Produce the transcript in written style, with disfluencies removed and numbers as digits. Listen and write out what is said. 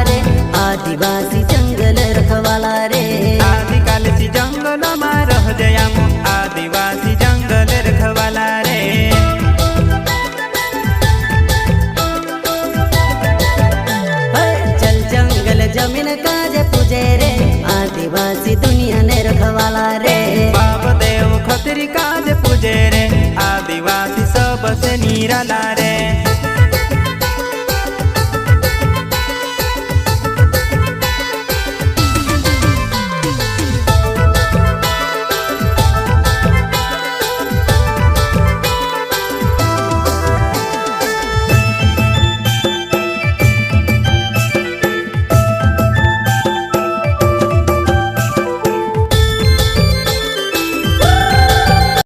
आदिवासी जंगल रखवाला रे आदिकालसी जंगल में रह जयामो आदिवासी जंगल रखवाला रे जल जंगल जमीन काज पूजे रे आदिवासी दुनिया ने रखवाला रे बाप देव खतरी काज पूजे रे आदिवासी सबसे निराला